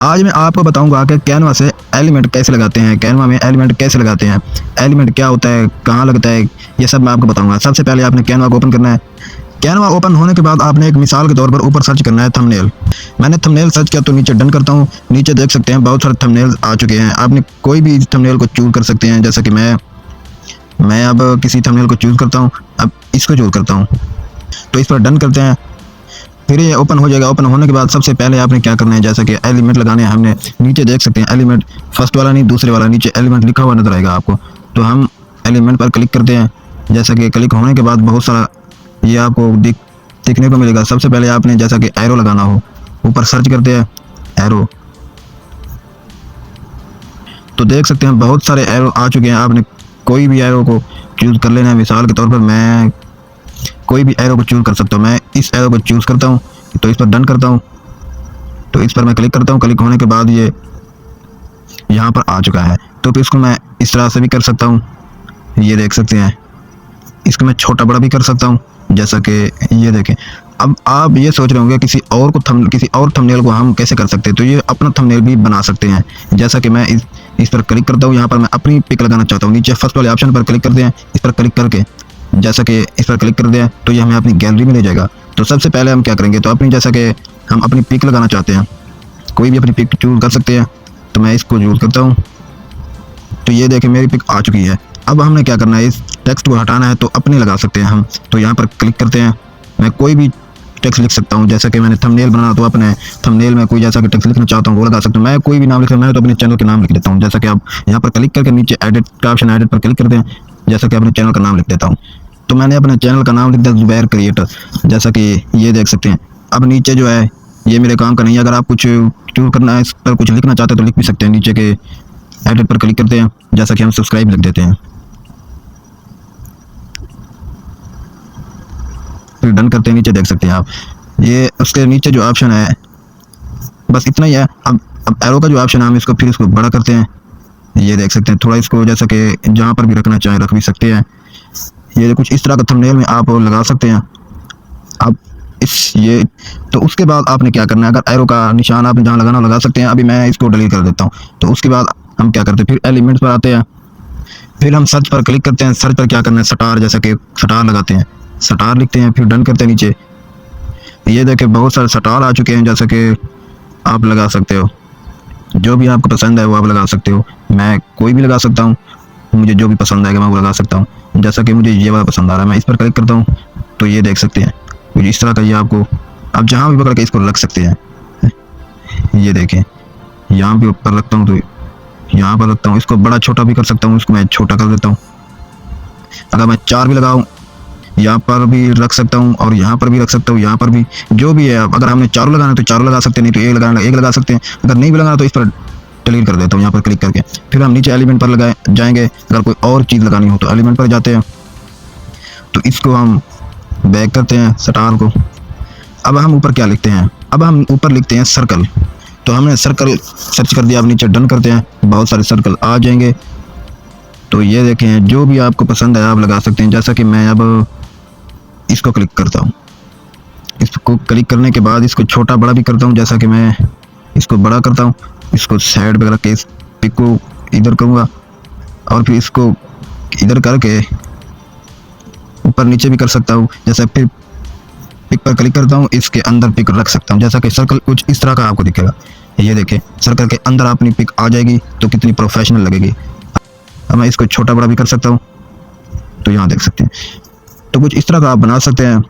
आज मैं आपको बताऊंगा कि कैनवा से एलिमेंट कैसे लगाते हैं, कैनवा में एलिमेंट कैसे लगाते हैं, एलिमेंट क्या होता है, कहाँ लगता है, ये सब मैं आपको बताऊंगा। सबसे पहले आपने कैनवा को ओपन करना है। कैनवा ओपन होने के बाद आपने एक मिसाल के तौर पर ऊपर सर्च करना है थंबनेल। मैंने थंबनेल सर्च किया तो नीचे डन करता हूँ। नीचे देख सकते हैं बहुत सारे थंबनेल आ चुके हैं। आपने कोई भी थंबनेल को चूज कर सकते हैं, जैसा कि मैं अब किसी थंबनेल को चूज करता हूँ। अब इसको चूज करता हूँ तो इस पर डन करते हैं। फिर ये ओपन हो जाएगा। ओपन होने के बाद सबसे पहले आपने क्या करना है, जैसा कि एलिमेंट लगाने हैं हमने। नीचे देख सकते हैं एलिमेंट, फर्स्ट वाला नहीं दूसरे वाला, नीचे एलिमेंट लिखा हुआ नजर आएगा आपको। तो हम एलिमेंट पर क्लिक करते हैं। जैसा कि क्लिक होने के बाद बहुत सारा ये आपको दिखने को मिलेगा। सबसे पहले आपने जैसा कि एरो लगाना हो, ऊपर सर्च करते हैं एरो, तो देख सकते हैं बहुत सारे एरो आ चुके हैं। आपने कोई भी एरो को चूज कर लेना है। मिसाल के तौर पर मैं कोई भी एरो को चूज कर सकता हूँ। मैं इस एरो को चूज करता हूँ तो इस पर डन करता हूँ। तो इस पर मैं क्लिक करता हूँ। क्लिक होने के बाद ये यहाँ पर आ चुका है। तो फिर इसको मैं इस तरह से भी कर सकता हूँ, ये देख सकते हैं। इसको मैं छोटा बड़ा भी कर सकता हूँ, जैसा कि ये देखें। अब आप ये सोच रहे होंगे किसी और थंबनेल को हम कैसे कर सकते हैं। तो ये अपना थंबनेल भी बना सकते हैं। जैसा कि मैं इस पर क्लिक करता हूँ। यहाँ पर मैं अपनी पिक लगाना चाहता हूँ। नीचे फर्स्ट वाले ऑप्शन पर क्लिक करते हैं। इस पर क्लिक करके जैसा कि इस पर क्लिक कर दिया तो ये हमें अपनी गैलरी में ले जाएगा। तो सबसे पहले हम क्या करेंगे, तो अपनी जैसा कि हम अपनी पिक लगाना चाहते हैं, कोई भी अपनी पिक चूज कर सकते हैं। तो मैं इसको यूज़ करता हूँ। तो ये देखें मेरी पिक आ चुकी है। अब हमने क्या करना है, इस टेक्स्ट को हटाना है तो अपने लगा सकते हैं हम। तो यहाँ पर क्लिक करते हैं। मैं कोई भी टेक्स्ट लिख सकता हूँ, जैसा कि मैंने थंबनेल बनाना तो अपने थंबनेल में कोई जैसा कि टेक्स्ट लिखना चाहता हूँ वो लगा सकता हूँ। मैं कोई भी नाम लिख मैं तो अपने चैनल के नाम लिख देता हूँ। जैसा कि आप यहाँ पर क्लिक करके नीचे एडिट का ऑप्शन, एडिट पर क्लिक करते हैं। जैसा कि अपने चैनल का नाम लिख देता हूँ। तो मैंने अपने चैनल का नाम लिख दिया ज़ुबैर क्रिएटर, जैसा कि ये देख सकते हैं। अब नीचे जो है ये मेरे काम का नहीं है। अगर आप कुछ चूज करना है, इस पर कुछ लिखना चाहते हैं तो लिख भी सकते हैं। नीचे के एडिट पर क्लिक करते हैं, जैसा कि हम सब्सक्राइब लिख देते हैं, फिर डन करते हैं। नीचे देख सकते हैं आप, ये उसके नीचे जो ऑप्शन है बस इतना ही है। अब एरो का जो ऑप्शन है हम इसको फिर इसको बड़ा करते हैं। ये देख सकते हैं थोड़ा इसको, जैसा कि जहाँ पर भी रखना चाहें रख भी सकते हैं। ये कुछ इस तरह का थंबनेल में आप लगा सकते हैं। अब ये तो उसके बाद आपने क्या करना है, अगर एरो का निशान आपने जहाँ लगाना लगा सकते हैं। अभी मैं इसको डिलीट कर देता हूँ। तो उसके बाद हम क्या करते हैं, फिर एलिमेंट्स पर आते हैं। फिर हम सर्च पर क्लिक करते हैं। सर्च पर क्या करना है, स्टार, जैसा कि स्टार लगाते हैं, स्टार लिखते हैं, फिर डन करते हैं। नीचे ये देखें बहुत सारे स्टार आ चुके हैं, जैसा कि आप लगा सकते हो। जो भी आपको पसंद है वो आप लगा सकते हो। मैं कोई भी लगा सकता हूँ, मुझे जो भी पसंद आएगा मैं वो लगा सकता हूँ। जैसा कि मुझे ये वाला पसंद आ रहा है, मैं इस पर क्लिक करता हूँ तो ये देख सकते हैं कुछ इस तरह का। ये आपको आप जहाँ भी पकड़ के इसको रख सकते हैं। ये देखें यहाँ भी ऊपर रखता हूँ तो यहाँ पर रखता हूँ। इसको बड़ा छोटा भी कर सकता हूँ, इसको मैं छोटा कर देता हूँ। अगर मैं 4 भी लगाऊँ, यहाँ पर भी रख सकता हूँ और यहाँ पर भी रख सकता हूँ, यहाँ पर भी, जो भी है। अगर हमने 4 लगाना है तो 4 लगा सकते हैं, नहीं तो एक लगा सकते हैं। अगर नहीं भी लगाना तो इस पर डिलीट कर देता हूँ, यहाँ पर क्लिक करके। फिर हम नीचे एलिमेंट पर जाएंगे। अगर कोई और चीज़ लगानी हो तो एलिमेंट पर जाते हैं। तो इसको हम बैक करते हैं स्टार को। अब हम ऊपर क्या लिखते हैं, अब हम ऊपर लिखते हैं सर्कल। तो हमने सर्कल सर्च कर दिया। अब नीचे डन करते हैं, बहुत सारे सर्कल आ जाएंगे। तो ये देखें जो भी आपको पसंद है आप लगा सकते हैं। जैसा कि मैं अब इसको क्लिक करता हूँ। इसको क्लिक करने के बाद इसको छोटा बड़ा भी करता हूँ। जैसा कि मैं इसको बड़ा करता हूँ, इसको साइड पे रख के इस पिक को इधर करूँगा और फिर इसको इधर करके ऊपर नीचे भी कर सकता हूँ। जैसा फिर पिक पर क्लिक करता हूँ, इसके अंदर पिक रख सकता हूँ। जैसा कि सर्कल कुछ इस तरह का आपको दिखेगा। ये देखें सर्कल के अंदर अपनी पिक आ जाएगी तो कितनी प्रोफेशनल लगेगी। अब मैं इसको छोटा बड़ा भी कर सकता हूँ, तो यहाँ देख सकते हैं। तो कुछ इस तरह का आप बना सकते हैं।